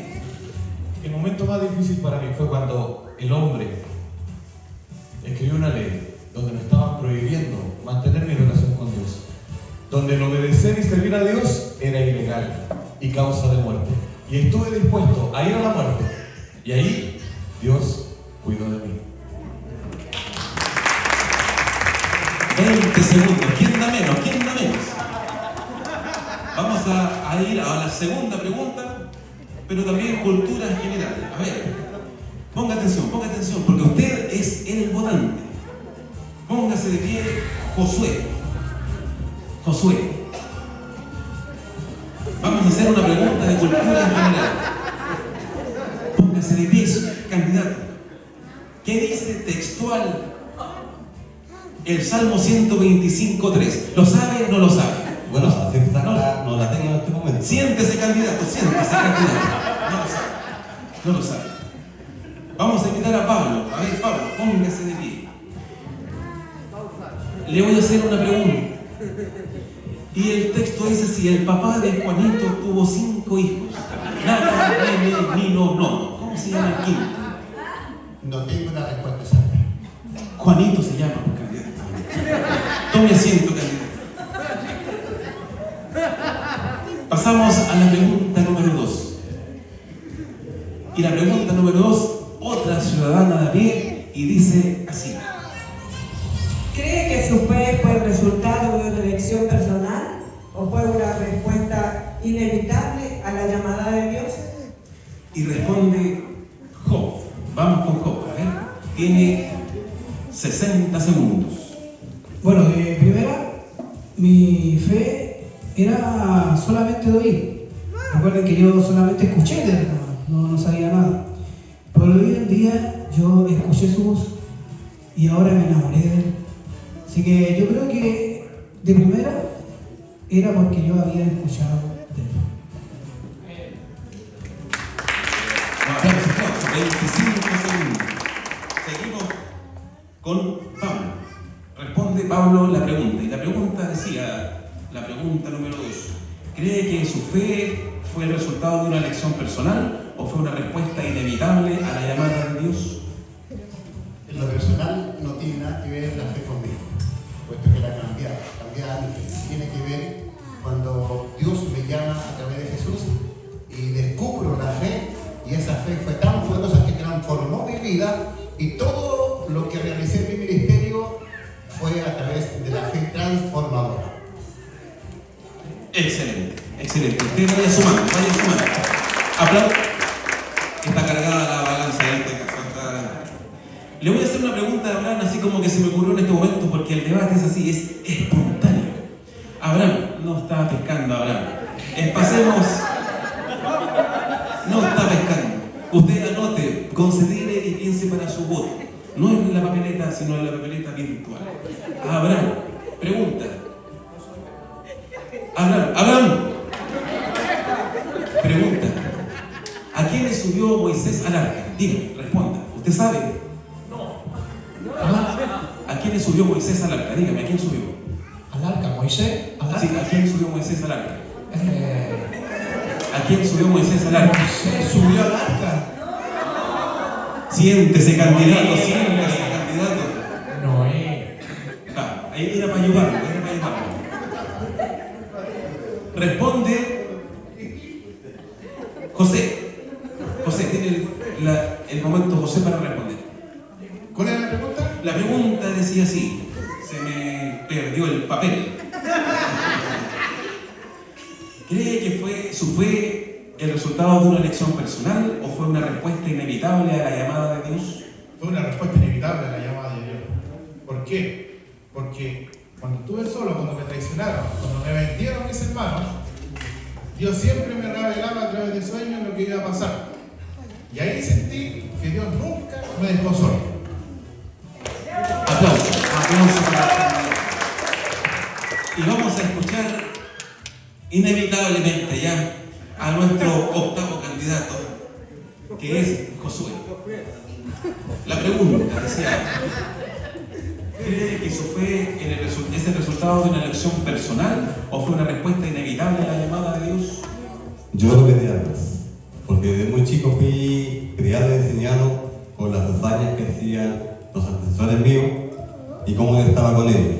El momento más difícil para mí fue cuando el hombre escribió una ley donde me estaban prohibiendo mantener mi relación con Dios, donde el obedecer y servir a Dios era ilegal y causa de muerte. Y estuve dispuesto a ir a la muerte. Y ahí Dios cuidó de mí. 20 segundos. ¿Quién da menos? Vamos a ir a la segunda pregunta, pero también cultura general. A ver, ponga atención, porque usted es el votante. Póngase de pie, Josué. Vamos a hacer una pregunta de cultura general. Póngase de pie, candidato. ¿Qué dice textual el Salmo 125.3? ¿Lo sabe o no lo sabe? Bueno, la cifra no la tengo en este momento. Siéntese, candidato. No lo sabe. Vamos a invitar a Pablo. A ver, Pablo, póngase de pie. Le voy a hacer una pregunta. Y el texto dice así: el papá de Juanito tuvo 5 hijos. Nada, no. ¿Cómo se llama el quinto? No tengo una respuesta exacta. Juanito se llama, candidato. Tome asiento, candidato. Pasamos a la pregunta número 2. Y la pregunta número 2, otra ciudadana de a pie, y dice así: ¿cree que su fe fue el resultado de una elección personal o fue una respuesta inevitable a la llamada de Dios? Y responde Job. Vamos con Job, a ver. Tiene 60 segundos. Bueno, de primera, mi fe era solamente de oír. Recuerden que yo solamente escuché de él, no sabía nada. Pero hoy en día yo escuché su voz y ahora me enamoré de él. Así que yo creo que de primera era porque yo había escuchado de él. 25 segundos. Seguimos con Pablo. Responde Pablo la pregunta. Y la pregunta decía, la pregunta número 2. ¿Cree que su fe fue el resultado de una elección personal o fue una respuesta inevitable a la llamada de Dios? En lo personal no tiene nada que ver la fe conmigo, puesto que la cambiada mi fe. Tiene que ver cuando Dios me llama a través de Jesús y descubro la fe, y esa fe fue tan poderosa que transformó mi vida, y todo lo que realicé en mi ministerio fue a través de la fe transformadora. Excelente, excelente. Usted vaya sumando. Aplausos. Está cargada la balanza de este caso. Le voy a hacer una pregunta a Abraham, así como que se me ocurrió en este momento, porque el debate es así, es espontáneo. Abraham, no está pescando, Abraham. Pasemos. No está pescando. Usted anote, considere y piense para su voto. No en la papeleta, sino en la papeleta virtual. Abraham, pregunta. Abraham. Pregunta. ¿A quién le subió Moisés al arca? Dígame, responda. ¿Usted sabe? ¿Ah? ¿A quién le subió Moisés al arca? Dígame, ¿a quién subió? Al arca, Moisés. Moisés al arca. Sí, ¿a quién subió Moisés al arca? ¿A quién subió Moisés al arca? Moisés subió al arca. Siéntese, candidato, siéntese, candidato. Noé. Ahí era para ayudarlo, era para ayudarlo. Responde José. José, tiene el momento José para responder. ¿Cuál era la pregunta? La pregunta decía así, se me perdió el papel. ¿Cree que fue su fe el resultado de una elección personal o fue una respuesta inevitable a la llamada de Dios? Fue una respuesta inevitable a la llamada de Dios. ¿Por qué? Porque cuando estuve solo, cuando me traicionaron, cuando me vendieron mis hermanos, Dios siempre me revelaba a través de sueños lo que iba a pasar. Y ahí sentí que Dios nunca me dejó solo. Aplausos, aplausos para... Y vamos a escuchar inevitablemente ya a nuestro octavo candidato, que es Josué. La pregunta decía, ¿cree que eso fue es el resultado de una elección personal o fue una respuesta inevitable a la llamada de Dios? Yo lo que de ambas, porque desde muy chico fui criado y enseñado con las hazañas que hacían los antecesores míos y cómo yo estaba con ellos.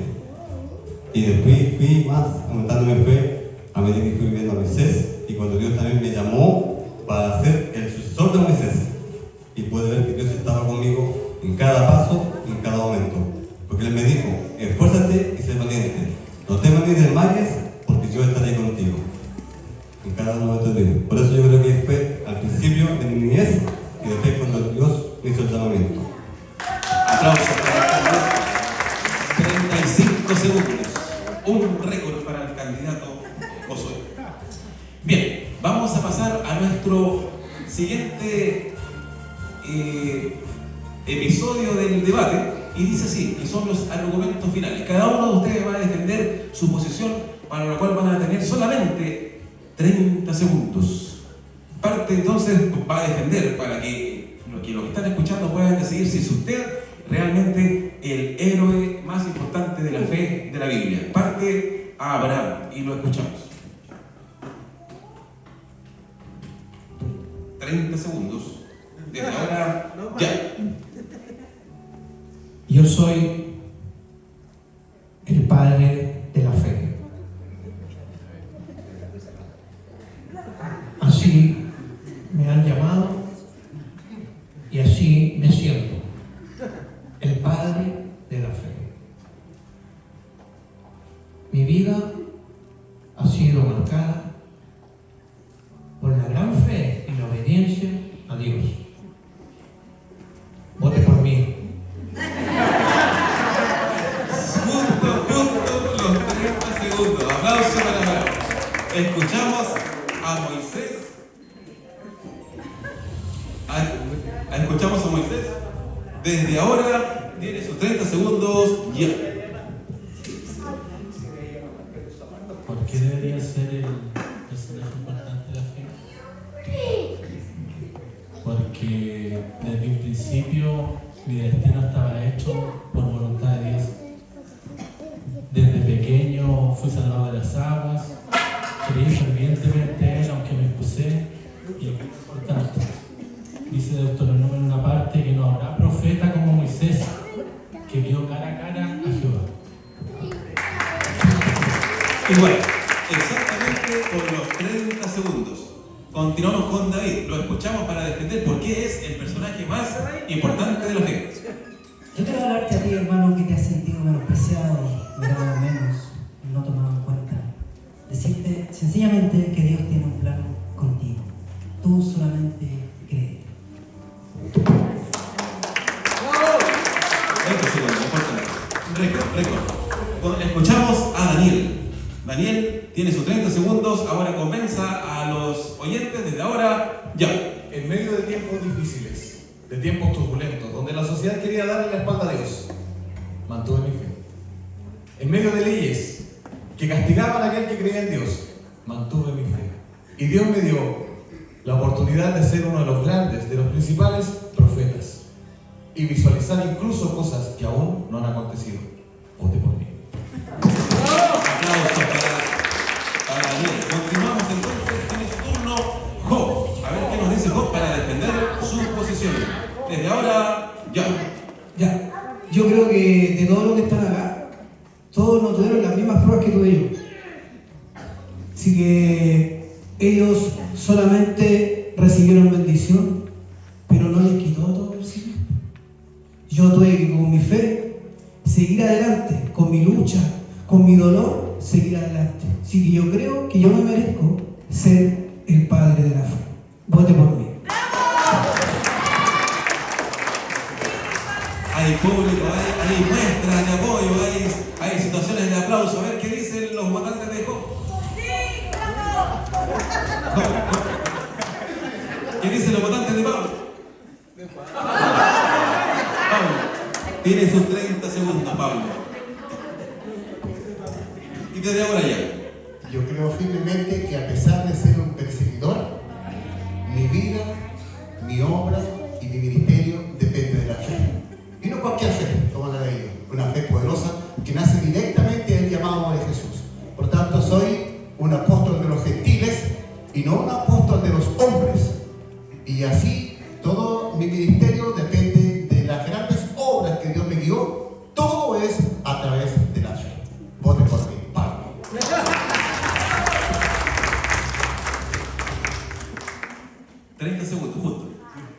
Y después fui más aumentando mi fe a medida que fui viendo a Moisés y cuando Dios también me llamó para ser el sucesor de Moisés. Y pude ver que Dios estaba conmigo en cada paso y en cada momento. Porque Él me dijo, esfuérzate y sé valiente. No temas ni desmayes porque yo estaré contigo. En cada momento de Dios. Por eso yo creo que fue al principio de mi niñez y después cuando Dios me hizo el llamamiento. Aplausos para 35 segundos. Un récord para el candidato Josué. Bien, vamos a pasar a nuestro siguiente episodio del debate y dice así, que son los argumentos finales. Cada uno de ustedes va a defender su posición, para lo cual van a tener solamente 30 segundos. Parte entonces va a defender para que los que están escuchando puedan decidir si es usted realmente el héroe más importante de la fe de la Biblia. Parte a Abraham y lo escuchamos. 30 segundos. Desde ahora, ya. Yo soy el padre de la fe. Así me han llamado y así me siento. El padre de la fe. Mi vida ha sido marcada por la gran fe y la obediencia a Dios. Vote por mí. Justo los 30 segundos. Aplauso para Abraham. Escuchamos a Moisés. Escuchamos a Moisés. Desde ahora tiene sus 30 segundos ya. ¿Por qué debería ser el personaje importante de la fe? Porque desde un principio mi destino estaba hecho por voluntad de Dios. Desde pequeño fui salvado de las aguas, creí fervientemente en Él, aunque me excusé, y lo que es importante, dice Deuteronomio en una parte que no habrá profeta como Moisés, que vio cara a cara a Jehová. Igual, exactamente por los 30 segundos. Continuamos con David, lo escuchamos para defender por qué es el personaje más importante de la fe. Yo quiero hablarte a ti, hermano, que te has sentido menospreciado, mirado menos, no tomado en cuenta. Decirte sencillamente que Dios tiene un plan contigo. Tú solamente crees. 20 segundos, importante. Récord. Escuchamos a Daniel. Daniel tiene sus 30 segundos, ahora convenza a los oyentes desde ahora ya. En medio de tiempos difíciles, de tiempos turbulentos, donde la sociedad quería darle la espalda a Dios, mantuve mi fe. En medio de leyes que castigaban a aquel que creía en Dios, mantuve mi fe. Y Dios me dio la oportunidad de ser uno de los grandes, de los principales profetas y visualizar incluso cosas que aún no han acontecido. Vote por mí. Aplausos. pruebas que tuve yo. Así que ellos solamente recibieron bendición, pero no les quitó todo el Señor. Yo tuve que con mi fe seguir adelante, con mi lucha, con mi dolor, seguir adelante. Así que yo creo que yo me merezco ser el padre de la fe. Vote por mí. Hay público, hay muestras de apoyo, hay situaciones de aplauso. A ver qué dicen los votantes de Job. ¿Qué dicen los votantes de Pablo? Pablo, tiene sus 30 segundos, Pablo. Y desde ahora ya. Yo creo firmemente que a pesar de ser un perseguidor, mi vida, mi obra y mi ministerio depende de la fe. Y no cualquier fe, como la de ellos, una fe poderosa que nace directamente del llamado de Jesús. Por tanto, soy un apóstol de los gentiles y no un apóstol de los hombres. Y así todo mi ministerio depende de las grandes obras que Dios me guió. Todo es a través de la fe. Vote por mí, Pablo. Segundos, justo.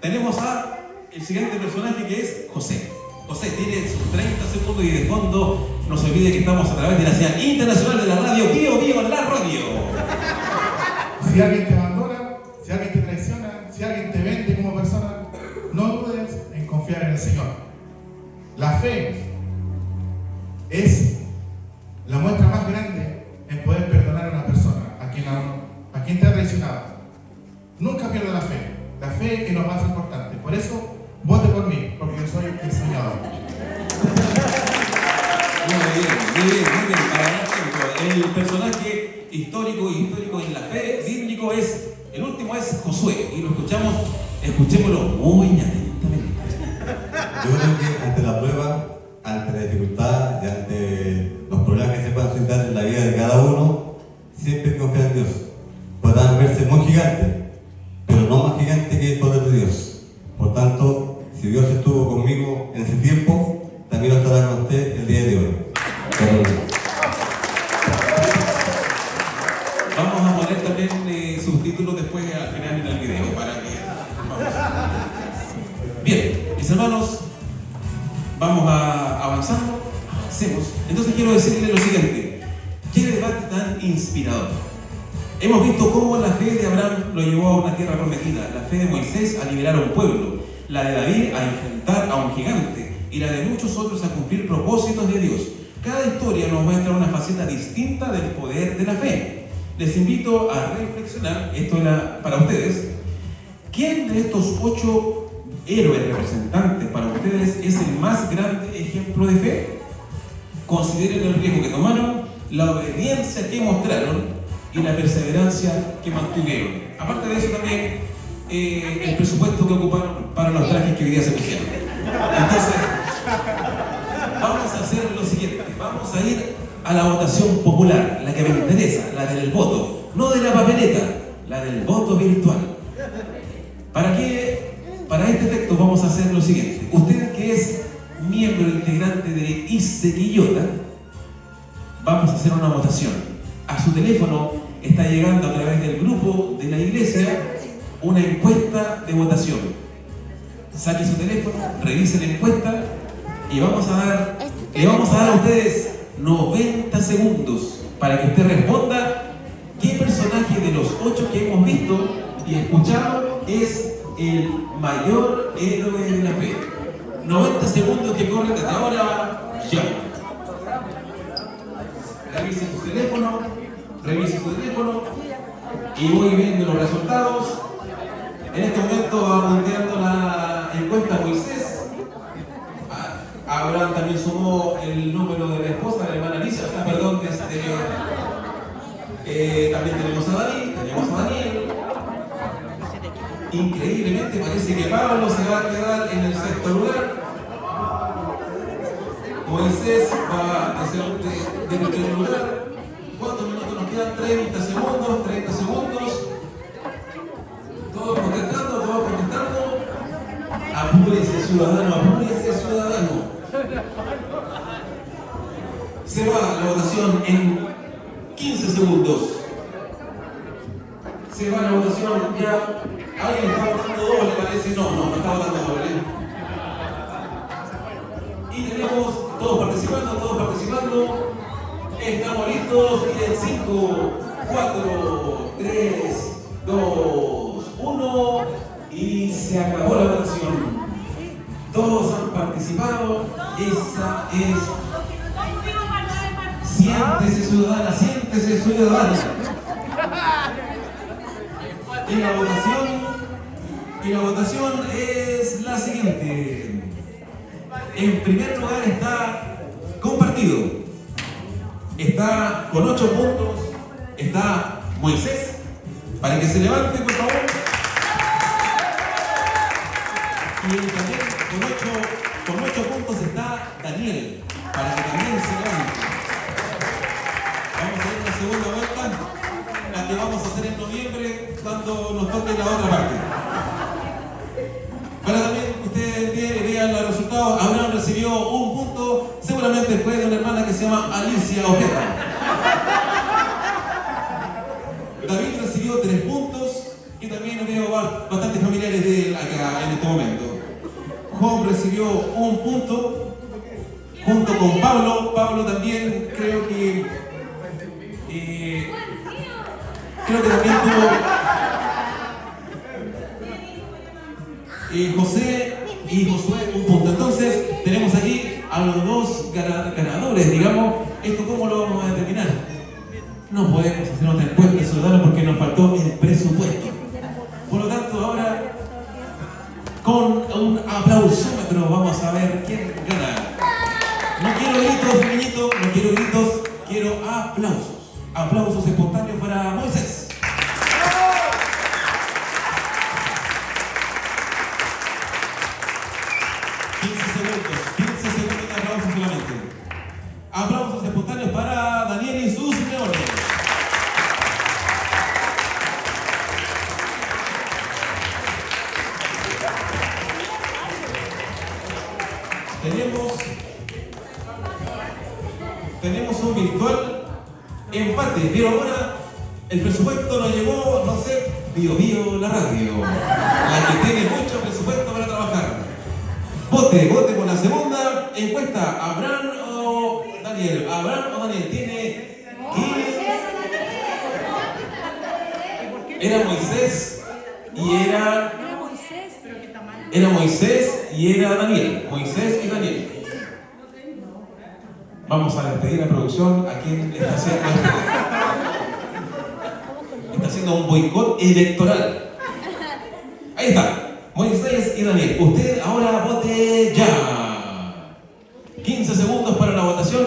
Tenemos a el siguiente personaje que es José. José tiene sus 30 segundos y de fondo no se olvide que estamos a través de la señal internacional de la radio Bio Bio, la radio. Si alguien te abandona, si alguien te traiciona, si alguien te vende como persona, no dudes en confiar en el Señor. La fe es la muestra más grande en poder perdonar a una persona, a quien te ha traicionado. Nunca pierda la fe. La fe es lo más importante. Por eso, vote por mí, porque yo soy el soñador. Muy bien. El personaje histórico en la fe bíblico es, el último es Josué. Y lo escuchémoslo muy atentamente. Yo creo que ante la prueba, ante la dificultad y ante los problemas que se puedan suscitar en la vida de cada uno, siempre confiar en Dios. Podrán verse muy gigantes, pero no más gigante que el poder de Dios. Por tanto, si Dios estuvo conmigo en ese tiempo, también lo estará con usted el día de hoy. Vamos a poner también subtítulos después al final del video para que... Bien, mis hermanos, vamos a avanzando, avancemos. Entonces quiero decirle lo siguiente: qué debate tan inspirador. Hemos visto cómo la fe de Abraham lo llevó a una tierra prometida, la fe de Moisés a liberar a un pueblo, la de David a enfrentar a un gigante y la de muchos otros a cumplir propósitos de Dios. Cada historia nos muestra una faceta distinta del poder de la fe. Les invito a reflexionar, esto era para ustedes, ¿quién de estos 8 héroes representantes para ustedes es el más grande ejemplo de fe? Consideren el riesgo que tomaron, la obediencia que mostraron y la perseverancia que mantuvieron. Aparte de eso también, el presupuesto que ocuparon para los trajes que hoy día se pusieron. Entonces, vamos a hacer lo siguiente, vamos a ir a la votación popular, la que me interesa, la del voto, no de la papeleta, la del voto virtual. ¿Para qué? Para este efecto vamos a hacer lo siguiente. Usted que es miembro integrante de ICE Quillota, vamos a hacer una votación. A su teléfono está llegando a través del grupo de la iglesia una encuesta de votación. Saque su teléfono, revise la encuesta y le vamos a dar a ustedes 90 segundos para que usted responda qué personaje de los 8 que hemos visto y escuchado es el mayor héroe de la fe. 90 segundos que corren desde ahora ya. Revise su teléfono y voy viendo los resultados. En este momento va punteando la encuesta Moisés. Abraham también sumó el número de la esposa de la hermana Alicia, también tenemos a David, tenemos a Daniel. Increíblemente parece que Pablo se va a quedar en el 6º lugar. Moisés va a ser de primer lugar. ¿Cuántos minutos nos quedan? 30 segundos, 30 segundos. Todos contestando. Apúrese ciudadano. Se va la votación en 15 segundos. Se va la votación ya. ¿Alguien está votando doble? Parece. No está votando doble. Y tenemos todos participando. Estamos listos. Y en 5, 4, 3, 2, 1. Y se acabó la votación. Todos han participado. Esa es. Siéntese ciudadana. Y la votación es la siguiente. En primer lugar está compartido. Está con 8 puntos. Está Moisés. Para que se levante, por favor. Y también con 8 puntos está Daniel. Para que también se levante. Vamos a ir a la segunda vuelta, la que vamos a hacer en noviembre cuando nos toque la otra parte. Para también ustedes vean los resultados. Abraham recibió 1 punto, seguramente fue de una hermana que se llama Alicia Ojeda. David recibió 3 puntos y también veo bastantes familiares de él acá en este momento. Job recibió 1 punto junto con Pablo. Pablo también creo que también tuvo José y Josué 1 punto. Entonces tenemos aquí a los 2 ganadores, digamos. ¿Esto cómo lo vamos a determinar? No podemos hacer otra encuesta ciudadana porque nos faltó el presupuesto. Por lo tanto, ahora con un aplausómetro vamos a ver quién gana. No quiero gritos, niñitos, no quiero gritos, quiero aplausos. Aplausos espontáneos para Moisés. Aplausos espontáneos para Daniel y sus Simeone. Tenemos un virtual empate, pero ahora el presupuesto nos llevó, no sé, Bio la radio, la que tiene mucho presupuesto para trabajar. Vote por la segunda encuesta. ¿Abraham o Daniel? ¿Abraham o Daniel? Tiene 15. Era Moisés y era Daniel. Moisés y Daniel. Vamos a despedir a la producción a quien está haciendo un boicot electoral. Ahí está. Moisés y Daniel, usted ahora vote ya. 15 segundos para la votación.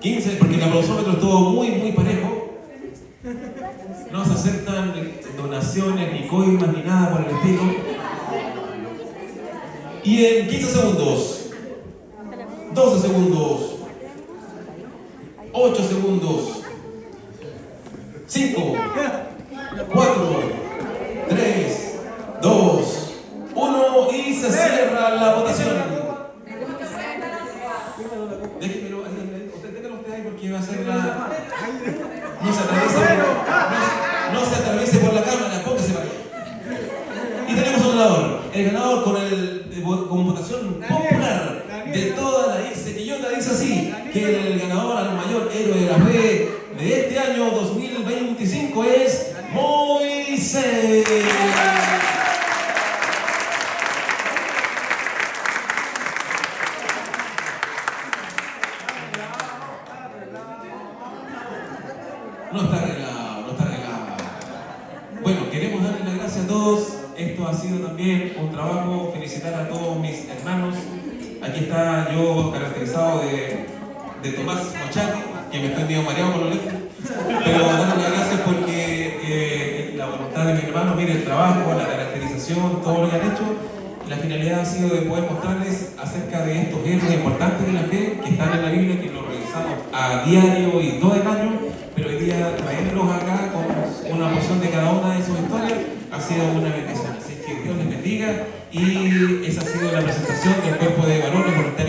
15, porque el aplausómetro estuvo muy parejo. No se aceptan donaciones, ni coimas, ni nada por el estilo. Y en 15 segundos, 12 segundos, 8 segundos, 5, 4, 3, 2, 1 y se cierra la votación. Déjenmelo, ténganlo usted ahí porque va a ser la... No se atraviese por la cámara, póngase para allá. Y tenemos un ganador. El ganador con votación popular de toda la isla Quillota dice así, que el ganador al mayor héroe de la fe de este año 2025 es Moisés. No está arreglado. Bueno, queremos darle las gracias a todos. Esto ha sido también un trabajo. Felicitar a todos mis hermanos. Aquí está yo caracterizado de Tomás Mochati, que me estoy medio mareado con los lentes. Pero darle las gracias porque la voluntad de mis hermanos, mire el trabajo, la caracterización, todo lo que han hecho. La finalidad ha sido de poder mostrarles acerca de estos héroes importantes de la fe que están en la Biblia, que lo revisamos a diario y todo el año. Pero hoy día traerlos acá con una porción de cada una de sus historias ha sido una bendición. Así que Dios les bendiga y esa ha sido la presentación del cuerpo de varones voluntarios.